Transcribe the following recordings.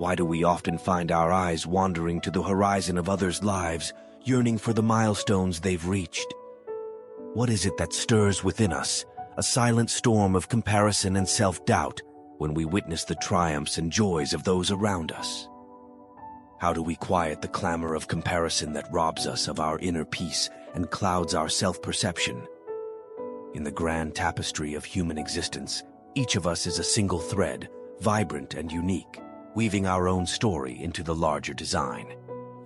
Why do we often find our eyes wandering to the horizon of others' lives, yearning for the milestones they've reached? What is it that stirs within us, a silent storm of comparison and self-doubt, when we witness the triumphs and joys of those around us? How do we quiet the clamor of comparison that robs us of our inner peace and clouds our self-perception? In the grand tapestry of human existence, each of us is a single thread, vibrant and unique, weaving our own story into the larger design.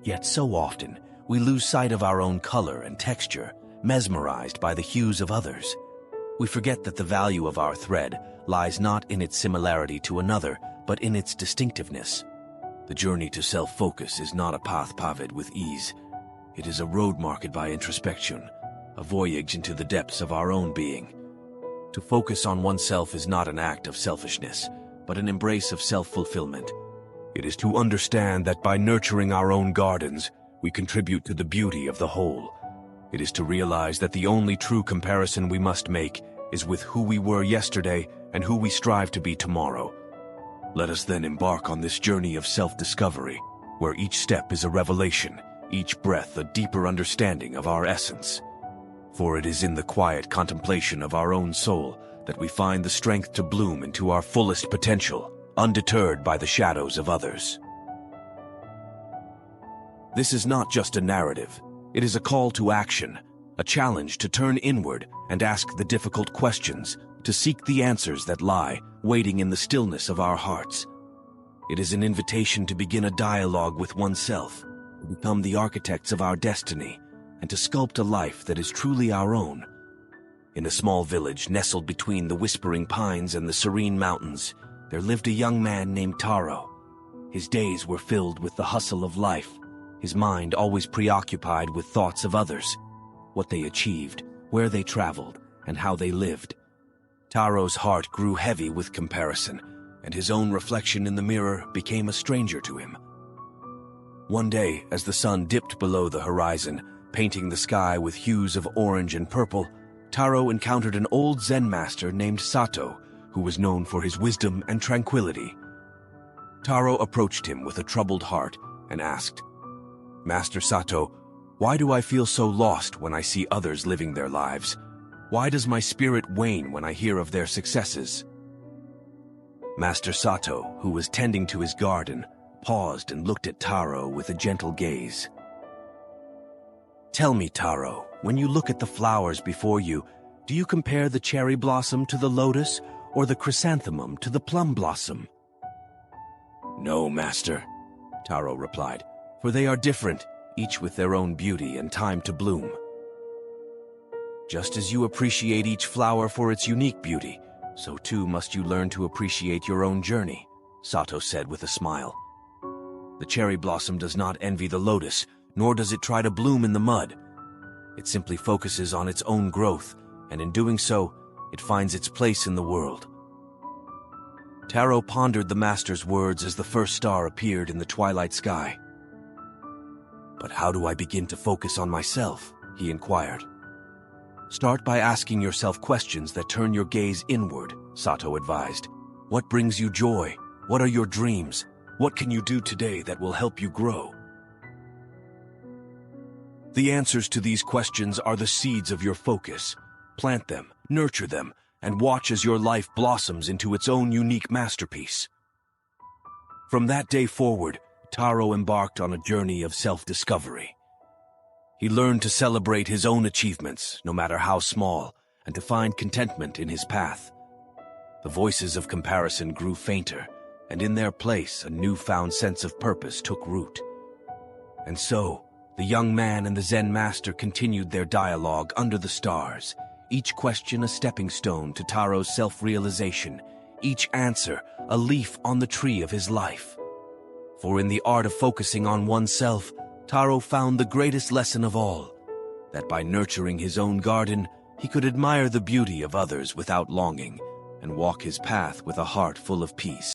Yet so often, we lose sight of our own color and texture, mesmerized by the hues of others. We forget that the value of our thread lies not in its similarity to another, but in its distinctiveness. The journey to self-focus is not a path paved with ease. It is a road marked by introspection, a voyage into the depths of our own being. To focus on oneself is not an act of selfishness, but an embrace of self-fulfillment. It is to understand that by nurturing our own gardens, we contribute to the beauty of the whole. It is to realize that the only true comparison we must make is with who we were yesterday and who we strive to be tomorrow. Let us then embark on this journey of self-discovery, where each step is a revelation, each breath a deeper understanding of our essence. For it is in the quiet contemplation of our own soul that we find the strength to bloom into our fullest potential, undeterred by the shadows of others. This is not just a narrative. It is a call to action, a challenge to turn inward and ask the difficult questions, to seek the answers that lie waiting in the stillness of our hearts. It is an invitation to begin a dialogue with oneself, to become the architects of our destiny, and to sculpt a life that is truly our own. In a small village nestled between the whispering pines and the serene mountains, there lived a young man named Taro. His days were filled with the hustle of life, his mind always preoccupied with thoughts of others, what they achieved, where they traveled, and how they lived. Taro's heart grew heavy with comparison, and his own reflection in the mirror became a stranger to him. One day, as the sun dipped below the horizon, painting the sky with hues of orange and purple, Taro encountered an old Zen master named Sato, who was known for his wisdom and tranquility. Taro approached him with a troubled heart and asked, "Master Sato, why do I feel so lost when I see others living their lives? Why does my spirit wane when I hear of their successes?" Master Sato, who was tending to his garden, paused and looked at Taro with a gentle gaze. "Tell me, Taro, when you look at the flowers before you, do you compare the cherry blossom to the lotus or the chrysanthemum to the plum blossom?" "No, master," Taro replied, "for they are different, each with their own beauty and time to bloom." "Just as you appreciate each flower for its unique beauty, so too must you learn to appreciate your own journey," Sato said with a smile. "The cherry blossom does not envy the lotus, nor does it try to bloom in the mud. It simply focuses on its own growth, and in doing so, it finds its place in the world." Taro pondered the master's words as the first star appeared in the twilight sky. "But how do I begin to focus on myself?" he inquired. "Start by asking yourself questions that turn your gaze inward," Sato advised. "What brings you joy? What are your dreams? What can you do today that will help you grow?" The answers to these questions are the seeds of your focus. Plant them, nurture them, and watch as your life blossoms into its own unique masterpiece. From that day forward, Taro embarked on a journey of self-discovery. He learned to celebrate his own achievements, no matter how small, and to find contentment in his path. The voices of comparison grew fainter, and in their place a newfound sense of purpose took root. And so, the young man and the Zen master continued their dialogue under the stars, each question a stepping stone to Taro's self-realization, each answer a leaf on the tree of his life. For in the art of focusing on oneself, Taro found the greatest lesson of all, that by nurturing his own garden, he could admire the beauty of others without longing, and walk his path with a heart full of peace.